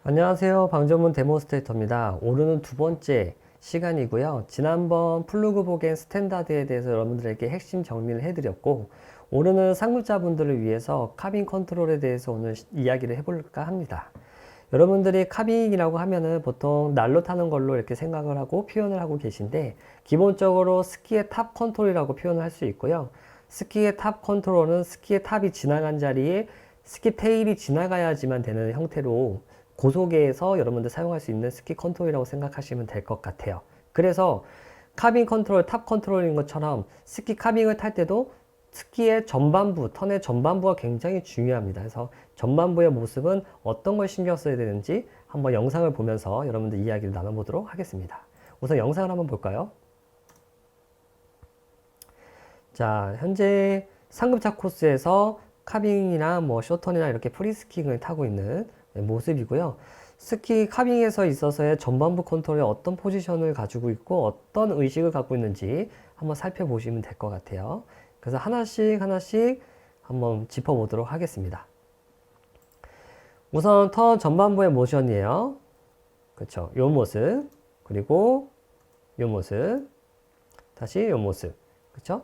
안녕하세요. 방전문 데모스트레이터입니다. 오늘은 두 번째 시간이고요. 지난번 플루그보겐 스탠다드에 대해서 여러분들에게 핵심 정리를 해드렸고, 오늘은 상급자분들을 위해서 카빈 컨트롤에 대해서 오늘 이야기를 해볼까 합니다. 여러분들이 카빈이라고 하면은 보통 난로 타는 걸로 이렇게 생각을 하고 표현을 하고 계신데, 기본적으로 스키의 탑 컨트롤이라고 표현을 할 수 있고요. 스키의 탑 컨트롤은 스키의 탑이 지나간 자리에 스키 테일이 지나가야지만 되는 형태로 고속에서 여러분들 사용할 수 있는 스키 컨트롤이라고 생각하시면 될 것 같아요. 그래서 카빙 컨트롤, 탑 컨트롤인 것처럼 스키 카빙을 탈 때도 스키의 전반부, 턴의 전반부가 굉장히 중요합니다. 그래서 전반부의 모습은 어떤 걸 신경 써야 되는지 한번 영상을 보면서 여러분들 이야기를 나눠보도록 하겠습니다. 우선 영상을 한번 볼까요? 자, 현재 상급자 코스에서 카빙이나 뭐 쇼턴이나 이렇게 프리스킹을 타고 있는 모습이고요. 스키 카빙에서 있어서의 전반부 컨트롤에 어떤 포지션을 가지고 있고 어떤 의식을 갖고 있는지 한번 살펴보시면 될 것 같아요. 그래서 하나씩 한번 짚어보도록 하겠습니다. 우선 턴 전반부의 모션이에요. 그렇죠. 요 모습, 그리고 요 모습, 다시 요 모습. 그렇죠?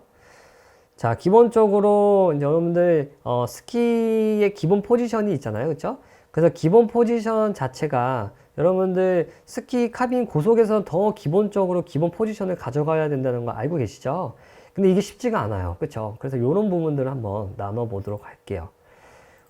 자, 기본적으로 여러분들 스키의 기본 포지션이 있잖아요. 그렇죠? 그래서 기본 포지션 자체가 여러분들 스키 카빈 고속에서 더 기본적으로 기본 포지션을 가져가야 된다는 거 알고 계시죠? 근데 이게 쉽지가 않아요. 그렇죠? 그래서 이런 부분들을 한번 나눠 보도록 할게요.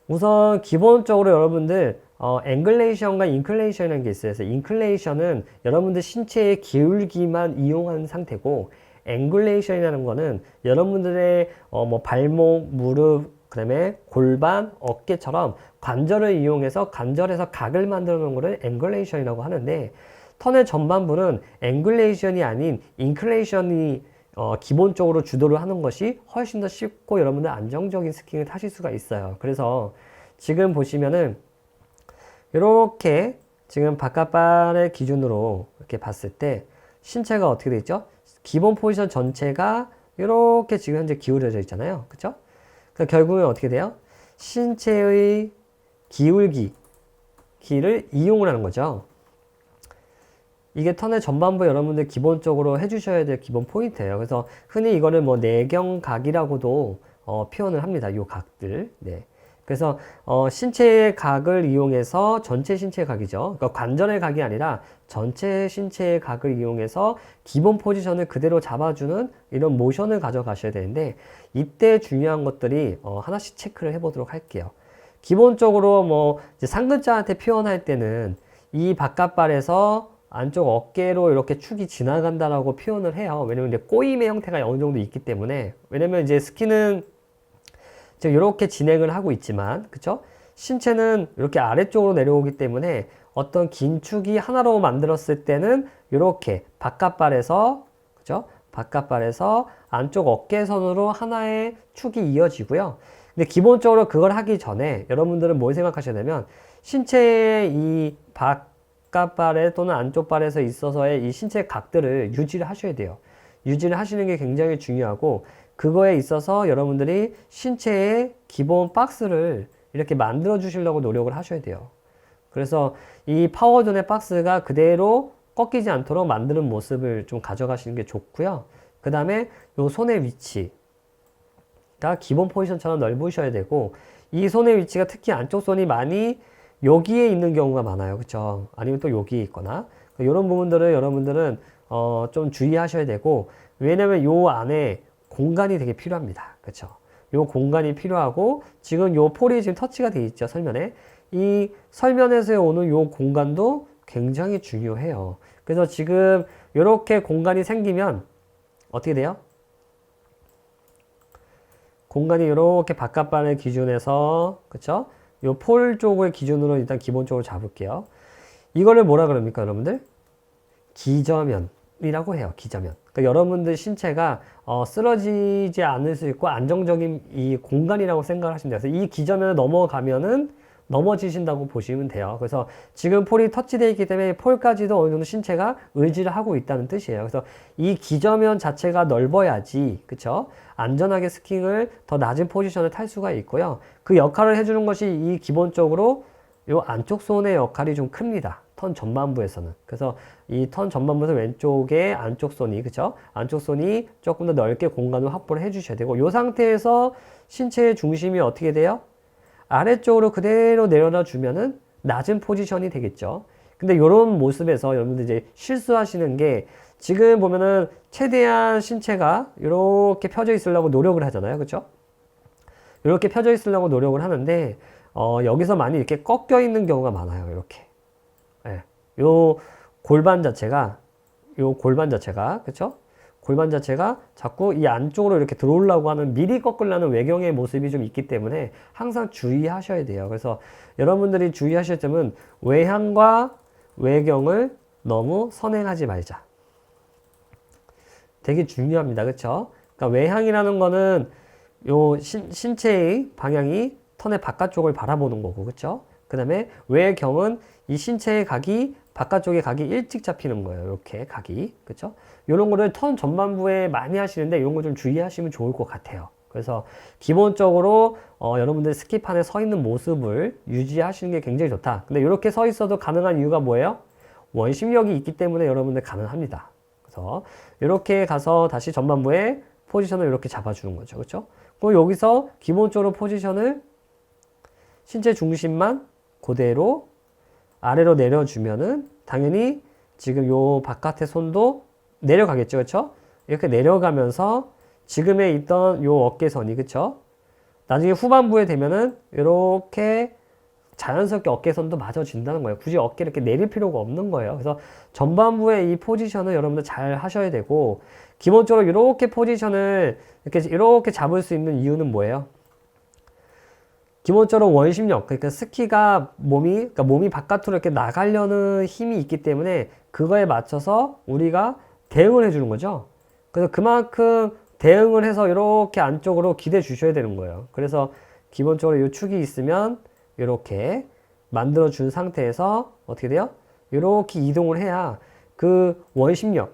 우선 기본적으로 여러분들 앵글레이션과 인클레이션이라는 게 있어요. 그래서 인클레이션은 여러분들 신체의 기울기만 이용한 상태고, 앵글레이션이라는 거는 여러분들의 뭐 발목, 무릎, 그다음에 골반, 어깨처럼 관절을 이용해서 관절에서 각을 만들어 놓은 거를 앵글레이션이라고 하는데, 턴의 전반부는 앵글레이션이 아닌 인클레이션이 기본적으로 주도를 하는 것이 훨씬 더 쉽고 여러분들 안정적인 스킹을 타실 수가 있어요. 그래서 지금 보시면은 이렇게 지금 바깥발의 기준으로 이렇게 봤을 때 신체가 어떻게 되어 있죠? 기본 포지션 전체가 이렇게 지금 현재 기울여져 있잖아요. 그쵸? 그래서 결국엔 어떻게 돼요? 신체의 기울기를 이용을 하는 거죠. 이게 턴의 전반부 여러분들 기본적으로 해주셔야 될 기본 포인트예요. 그래서 흔히 이거를 뭐 내경각이라고도 표현을 합니다. 이 각들. 네. 그래서 신체의 각을 이용해서 전체 신체의 각이죠. 그러니까 관절의 각이 아니라 전체 신체의 각을 이용해서 기본 포지션을 그대로 잡아주는 이런 모션을 가져가셔야 되는데, 이때 중요한 것들이 하나씩 체크를 해보도록 할게요. 기본적으로 뭐 이제 상급자한테 표현할 때는 이 바깥발에서 안쪽 어깨로 이렇게 축이 지나간다라고 표현을 해요. 왜냐면 이제 꼬임의 형태가 어느 정도 있기 때문에. 왜냐면 이제 스키는 지금 이렇게 진행을 하고 있지만, 그쵸? 신체는 이렇게 아래쪽으로 내려오기 때문에 어떤 긴 축이 하나로 만들었을 때는 이렇게 바깥발에서, 그쵸? 바깥발에서 안쪽 어깨선으로 하나의 축이 이어지고요. 근데 기본적으로 그걸 하기 전에 여러분들은 뭘 생각하셔야 되면, 신체의 이 바깥발에 또는 안쪽발에서 있어서의 이 신체의 각들을 유지를 하셔야 돼요. 유지를 하시는 게 굉장히 중요하고, 그거에 있어서 여러분들이 신체의 기본 박스를 이렇게 만들어 주시려고 노력을 하셔야 돼요. 그래서 이 파워존의 박스가 그대로 꺾이지 않도록 만드는 모습을 좀 가져가시는 게 좋고요. 그 다음에 요 손의 위치가 기본 포지션처럼 넓으셔야 되고, 이 손의 위치가 특히 안쪽 손이 많이 여기에 있는 경우가 많아요. 그쵸? 아니면 또 여기에 있거나. 이런 부분들을 여러분들은 좀 주의하셔야 되고, 왜냐면 요 안에 공간이 되게 필요합니다. 그쵸? 요 공간이 필요하고, 지금 요 폴이 지금 터치가 되어 있죠, 설면에. 이 설면에서 오는 요 공간도 굉장히 중요해요. 그래서 지금 요렇게 공간이 생기면 어떻게 돼요? 공간이 이렇게 바깥발의 기준에서, 그쵸? 요 폴 쪽을 기준으로 일단 기본적으로 잡을게요. 이거를 뭐라 그럽니까, 여러분들? 기저면이라고 해요. 기저면. 그러니까 여러분들 신체가 쓰러지지 않을 수 있고 안정적인 이 공간이라고 생각을 하시면 돼요. 그래서 이 기저면을 넘어가면은 넘어지신다고 보시면 돼요. 그래서 지금 폴이 터치되어 있기 때문에 폴까지도 어느 정도 신체가 의지를 하고 있다는 뜻이에요. 그래서 이 기저면 자체가 넓어야지, 그쵸? 안전하게 스킹을 더 낮은 포지션을 탈 수가 있고요. 그 역할을 해주는 것이 이 기본적으로 요 안쪽 손의 역할이 좀 큽니다. 턴 전반부에서는. 그래서 이 턴 전반부에서 왼쪽에 안쪽 손이, 그쵸? 안쪽 손이 조금 더 넓게 공간을 확보를 해주셔야 되고, 요 상태에서 신체의 중심이 어떻게 돼요? 아래쪽으로 그대로 내려다 주면은 낮은 포지션이 되겠죠. 근데 이런 모습에서 여러분들 이제 실수하시는 게, 지금 보면은 최대한 신체가 이렇게 펴져 있으려고 노력을 하잖아요. 그쵸? 이렇게 펴져 있으려고 노력을 하는데, 여기서 많이 이렇게 꺾여 있는 경우가 많아요. 이렇게. 예. 요 골반 자체가, 그쵸? 골반 자체가 자꾸 이 안쪽으로 이렇게 들어오려고 하는, 미리 꺾으려는 외경의 모습이 좀 있기 때문에 항상 주의하셔야 돼요. 그래서 여러분들이 주의하실 점은 외향과 외경을 너무 선행하지 말자. 되게 중요합니다. 그쵸? 그러니까 외향이라는 거는 요 신체의 방향이 턴의 바깥쪽을 바라보는 거고, 그쵸? 그 다음에 외경은 이 신체의 각이, 바깥쪽의 각이 일찍 잡히는 거예요. 이렇게 각이. 그쵸? 요런 거를 턴 전반부에 많이 하시는데, 이런 거 좀 주의하시면 좋을 것 같아요. 그래서 기본적으로 여러분들 스키판에 서 있는 모습을 유지하시는 게 굉장히 좋다. 근데 이렇게 서 있어도 가능한 이유가 뭐예요? 원심력이 있기 때문에 여러분들 가능합니다. 그래서 이렇게 가서 다시 전반부에 포지션을 이렇게 잡아주는 거죠. 그렇죠? 그리고 여기서 기본적으로 포지션을 신체 중심만 그대로 아래로 내려주면은 당연히 지금 요 바깥의 손도 내려가겠죠. 그렇죠? 이렇게 내려가면서 지금에 있던 요 어깨선이, 그렇죠? 나중에 후반부에 되면은 이렇게 자연스럽게 어깨선도 맞아진다는 거예요. 굳이 어깨를 이렇게 내릴 필요가 없는 거예요. 그래서 전반부의 이 포지션을 여러분들 잘 하셔야 되고, 기본적으로 이렇게 포지션을 이렇게 잡을 수 있는 이유는 뭐예요? 기본적으로 원심력, 그러니까 스키가 그러니까 몸이 바깥으로 이렇게 나가려는 힘이 있기 때문에 그거에 맞춰서 우리가 대응을 해주는 거죠. 그래서 그만큼 대응을 해서 이렇게 안쪽으로 기대 주셔야 되는 거예요. 그래서 기본적으로 이 축이 있으면 이렇게 만들어 준 상태에서 어떻게 돼요? 이렇게 이동을 해야 그 원심력에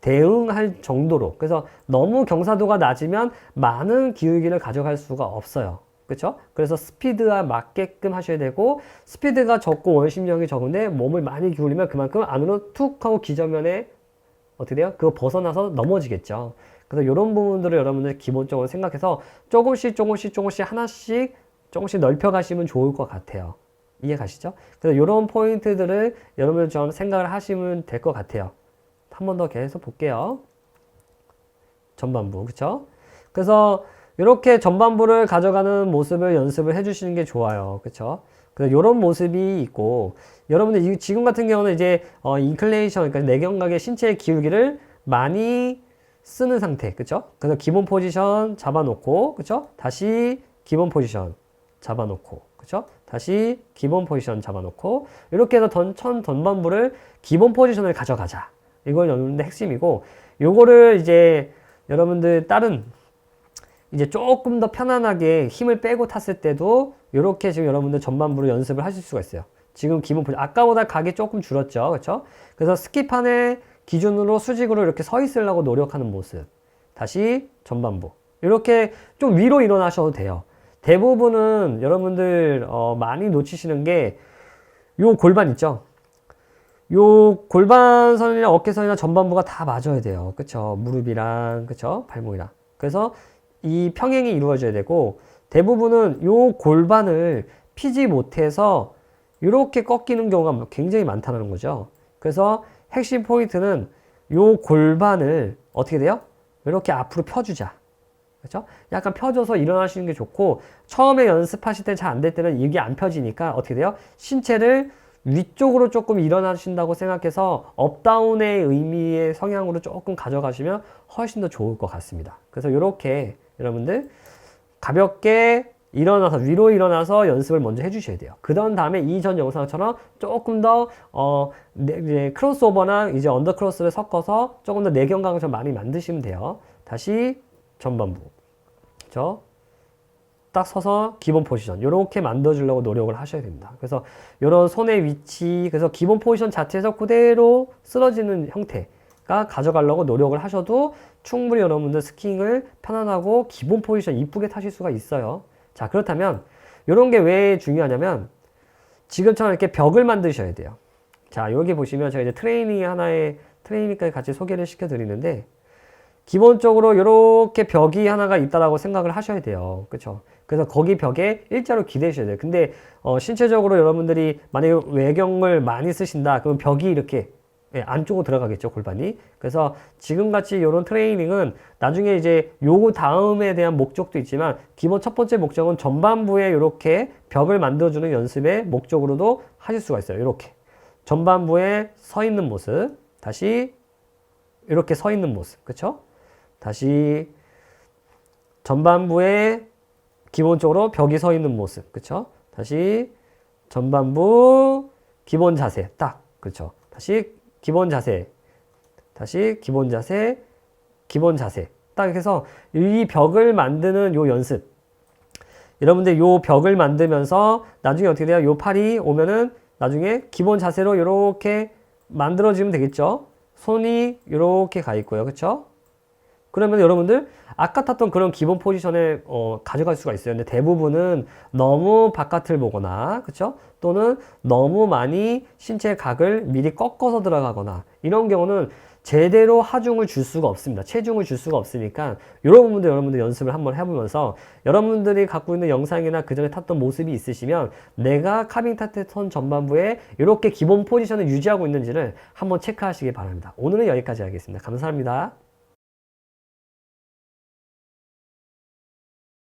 대응할 정도로. 그래서 너무 경사도가 낮으면 많은 기울기를 가져갈 수가 없어요. 그렇죠? 그래서 스피드와 맞게끔 하셔야 되고, 스피드가 적고 원심력이 적은데 몸을 많이 기울이면 그만큼 안으로 툭 하고 기저면에 어떻게 돼요? 그거 벗어나서 넘어지겠죠. 그래서 이런 부분들을 여러분들 기본적으로 생각해서 조금씩 하나씩 조금씩 넓혀가시면 좋을 것 같아요. 이해 가시죠? 그래서 이런 포인트들을 여러분 좀 생각을 하시면 될 것 같아요. 한 번 더 계속 볼게요. 전반부, 그쵸? 그래서 이렇게 전반부를 가져가는 모습을 연습을 해주시는 게 좋아요. 그쵸? 그래서 이런 모습이 있고, 여러분들 지금 같은 경우는 이제 인클레이션, 그러니까 내경각의 신체의 기울기를 많이 쓰는 상태, 그쵸? 그래서 기본 포지션 잡아놓고, 그쵸? 다시 기본 포지션 잡아놓고, 그쵸? 다시 기본 포지션 잡아놓고, 이렇게 해서 전반부를 기본 포지션을 가져가자. 이걸 여러분들 핵심이고, 요거를 이제 여러분들 다른 이제 조금 더 편안하게 힘을 빼고 탔을 때도 이렇게 지금 여러분들 전반부로 연습을 하실 수가 있어요. 지금 기본 포지션, 아까보다 각이 조금 줄었죠. 그렇죠? 그래서 스키판의 기준으로 수직으로 이렇게 서 있으려고 노력하는 모습. 다시 전반부. 이렇게 좀 위로 일어나셔도 돼요. 대부분은 여러분들 많이 놓치시는 게 요 골반 있죠? 요 골반선이나 어깨선이나 전반부가 다 맞아야 돼요. 그쵸? 무릎이랑, 그쵸? 발목이랑. 그래서 이 평행이 이루어져야 되고, 대부분은 요 골반을 피지 못해서 이렇게 꺾이는 경우가 굉장히 많다는 거죠. 그래서 핵심 포인트는 요 골반을 어떻게 돼요? 이렇게 앞으로 펴주자. 그렇죠? 약간 펴줘서 일어나시는 게 좋고, 처음에 연습하실 때 잘 안 될 때는 이게 안 펴지니까 어떻게 돼요? 신체를 위쪽으로 조금 일어나신다고 생각해서 업다운의 의미의 성향으로 조금 가져가시면 훨씬 더 좋을 것 같습니다. 그래서 이렇게 여러분들 가볍게 일어나서 위로 일어나서 연습을 먼저 해주셔야 돼요. 그 다음에 이전 영상처럼 조금 더 이제 크로스오버나 이제 언더크로스를 섞어서 조금 더 내경각을 좀 많이 만드시면 돼요. 다시 전반부, 그렇죠? 딱 서서 기본 포지션 이렇게 만들어주려고 노력을 하셔야 됩니다. 그래서 이런 손의 위치, 그래서 기본 포지션 자체에서 그대로 쓰러지는 형태가 가져가려고 노력을 하셔도 충분히 여러분들 스키잉을 편안하고 기본 포지션 이쁘게 타실 수가 있어요. 자, 그렇다면 이런 게 왜 중요하냐면 지금처럼 이렇게 벽을 만드셔야 돼요. 자, 여기 보시면 제가 이제 트레이닝까지 같이 소개를 시켜드리는데 기본적으로 이렇게 벽이 하나가 있다라고 생각을 하셔야 돼요. 그렇죠? 그래서 거기 벽에 일자로 기대셔야 돼요. 근데 신체적으로 여러분들이 만약에 외경을 많이 쓰신다, 그러면 벽이 이렇게 안쪽으로 들어가겠죠, 골반이. 그래서 지금같이 이런 트레이닝은 나중에 이제 요거 다음에 대한 목적도 있지만 기본 첫 번째 목적은 전반부에 이렇게 벽을 만들어주는 연습의 목적으로도 하실 수가 있어요. 이렇게 전반부에 서 있는 모습, 다시 이렇게 서 있는 모습, 그렇죠? 다시 전반부에 기본적으로 벽이 서 있는 모습, 그렇죠? 다시 전반부 기본 자세, 딱, 그렇죠? 다시 기본 자세, 다시 기본 자세, 기본 자세, 딱 해서 이 벽을 만드는 요 연습. 여러분들 요 벽을 만들면서 나중에 어떻게 돼요? 요 팔이 오면은 나중에 기본 자세로 이렇게 만들어지면 되겠죠? 손이 이렇게 가 있고요, 그렇죠? 그러면 여러분들 아까 탔던 그런 기본 포지션에 가져갈 수가 있어요. 근데 대부분은 너무 바깥을 보거나, 그쵸? 또는 너무 많이 신체 각을 미리 꺾어서 들어가거나 이런 경우는 제대로 하중을 줄 수가 없습니다. 체중을 줄 수가 없으니까 이런 부분도 여러분들 연습을 한번 해보면서 여러분들이 갖고 있는 영상이나 그 전에 탔던 모습이 있으시면 내가 카빙 탔던 전반부에 이렇게 기본 포지션을 유지하고 있는지를 한번 체크하시기 바랍니다. 오늘은 여기까지 하겠습니다. 감사합니다.